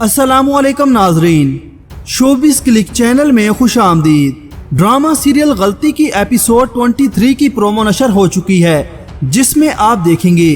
अस्सलामुअलैकुम नाजरीन, showbiz click channel में खुश आमदीद। ड्रामा सीरियल गलती की एपिसोड 23 की प्रोमो नशर हो चुकी है, जिसमें आप देखेंगे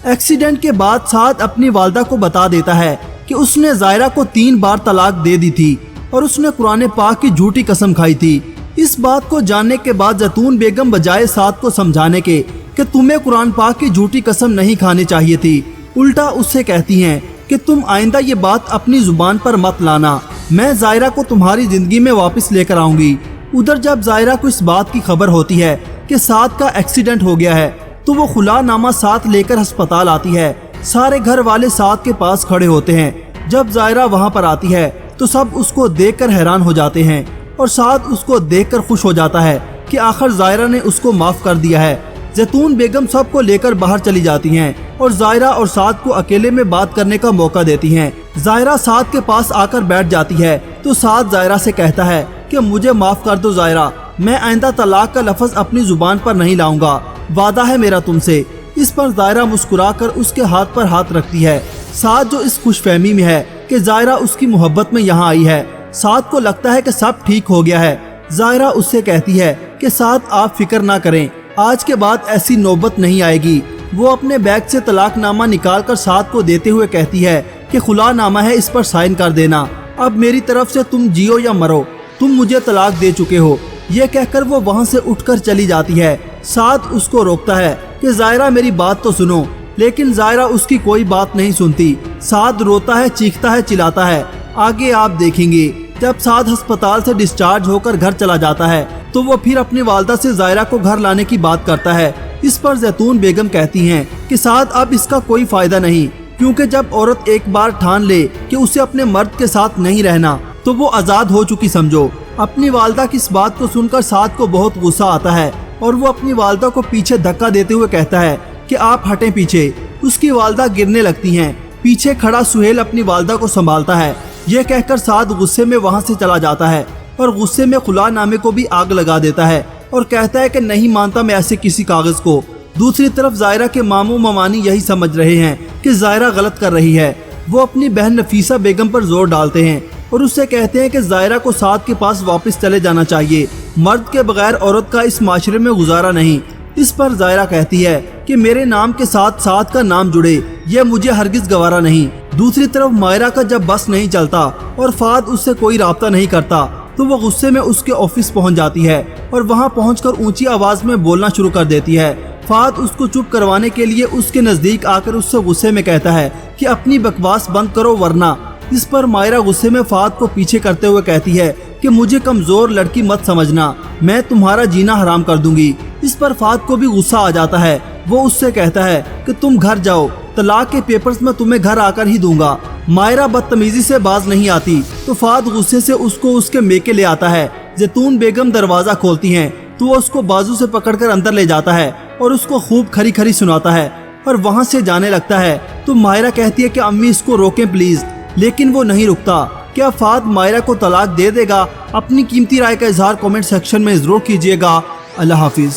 एक्सीडेंट के बाद साद अपनी वालदा को बता देता है कि उसने जायरा को 3 बार तलाक दे दी थी और उसने कुरान पाक की झूठी कसम खाई थी। इस बात को जानने के बाद जैतून बेगम बजाय साद को समझाने के कि तुम्हें कुरान पाक की झूठी कसम नहीं खानी चाहिए थी, उल्टा उससे कहती हैं कि तुम आइंदा ये बात अपनी जुबान पर मत लाना, मैं जायरा को तुम्हारी जिंदगी में वापस लेकर आऊंगी। उधर जब जायरा को इस बात की खबर होती है कि साद का एक्सीडेंट हो गया है तो वो खुलानामा साथ लेकर अस्पताल आती है। सारे घर वाले साद के पास खड़े होते हैं। जब जायरा वहाँ पर आती है तो सब उसको देखकर हैरान हो जाते हैं और साद उसको देखकर खुश हो जाता है कि आखिर जायरा ने उसको माफ कर दिया है। जैतून बेगम सबको लेकर बाहर चली जाती हैं और जायरा और साद को अकेले में बात करने का मौका देती हैं। जायरा साद के पास आकर बैठ जाती है तो साद जायरा से कहता है कि मुझे माफ कर दो जायरा, मैं आइंदा तलाक का लफ्ज अपनी जुबान पर नहीं लाऊंगा, वादा है मेरा तुमसे। इस पर जायरा मुस्कुराकर उसके हाथ पर हाथ रखती है। साद जो इस खुशफहमी में है कि जायरा उसकी मोहब्बत में यहाँ आई है, साद को लगता है कि सब ठीक हो गया है। जायरा उससे कहती है कि साद आप फिक्र ना करें, आज के बाद ऐसी नौबत नहीं आएगी। वो अपने बैग से तलाकनामा निकालकर साद को देते हुए कहती है कि खुलानामा है, इस पर साइन कर देना। अब मेरी तरफ से तुम जियो या मरो, तुम मुझे तलाक दे चुके हो। ये कहकर वो वहाँ से उठकर चली जाती है। साद उसको रोकता है कि जायरा मेरी बात तो सुनो, लेकिन जायरा उसकी कोई बात नहीं सुनती। साद रोता है, चीखता है, चिल्लाता है। आगे आप देखेंगे जब साद अस्पताल से डिस्चार्ज होकर घर चला जाता है तो वो फिर अपनी वालदा से जायरा को घर लाने की बात करता है। इस पर जैतून बेगम कहती हैं कि साद अब इसका कोई फायदा नहीं, क्योंकि जब औरत एक बार ठान ले कि उसे अपने मर्द के साथ नहीं रहना तो वो आज़ाद हो चुकी समझो। अपनी वालदा की इस बात को सुनकर साद को बहुत गुस्सा आता है और वो अपनी वालदा को पीछे धक्का देते हुए कहता है कि आप हटें पीछे। उसकी वालदा गिरने लगती हैं। पीछे खड़ा सुहेल अपनी वालदा को संभालता है। ये कहकर साद गुस्से में वहाँ से चला जाता है और गुस्से में खुलानामे को भी आग लगा देता है और कहता है कि नहीं मानता मैं ऐसे किसी कागज को। दूसरी तरफ जायरा के मामू ममानी यही समझ रहे हैं कि जायरा गलत कर रही है। वो अपनी बहन नफीसा बेगम पर जोर डालते हैं और उससे कहते हैं कि जायरा को साद के पास वापस चले जाना चाहिए, मर्द के बगैर औरत का इस माशरे में गुजारा नहीं। इस पर जायरा कहती है कि मेरे नाम के साथ साद का नाम जुड़े, यह मुझे हरगिज गवारा नहीं। दूसरी तरफ मायरा का जब बस नहीं चलता और फाद उससे कोई राब्ता नहीं करता तो वो गुस्से में उसके ऑफिस पहुंच जाती है और वहां पहुंचकर ऊंची आवाज में बोलना शुरू कर देती है। फाद उसको चुप करवाने के लिए उसके नजदीक आकर उससे गुस्से में कहता है कि अपनी बकवास बंद करो वरना। इस पर मायरा गुस्से में फाद को पीछे करते हुए कहती है कि मुझे कमजोर लड़की मत समझना, मैं तुम्हारा जीना हराम कर दूंगी। इस पर फाद को भी गुस्सा आ जाता है। वो उससे कहता है कि तुम घर जाओ, तलाक के पेपर्स में तुम्हें घर आकर ही दूंगा। मायरा बदतमीजी से बाज नहीं आती तो फाद गुस्से से उसको उसके मेके ले आता है। जैतून बेगम दरवाजा खोलती हैं तो वो उसको बाजू से पकड़कर अंदर ले जाता है और उसको खूब खरी खरी सुनाता है और वहाँ से जाने लगता है तो मायरा कहती है कि अम्मी इसको रोकें प्लीज, लेकिन वो नहीं रुकता। क्या फाद मायरा को तलाक दे देगा? अपनी कीमती राय का इजहार कमेंट सेक्शन में जरूर कीजिएगा। अल्लाह हाफिज।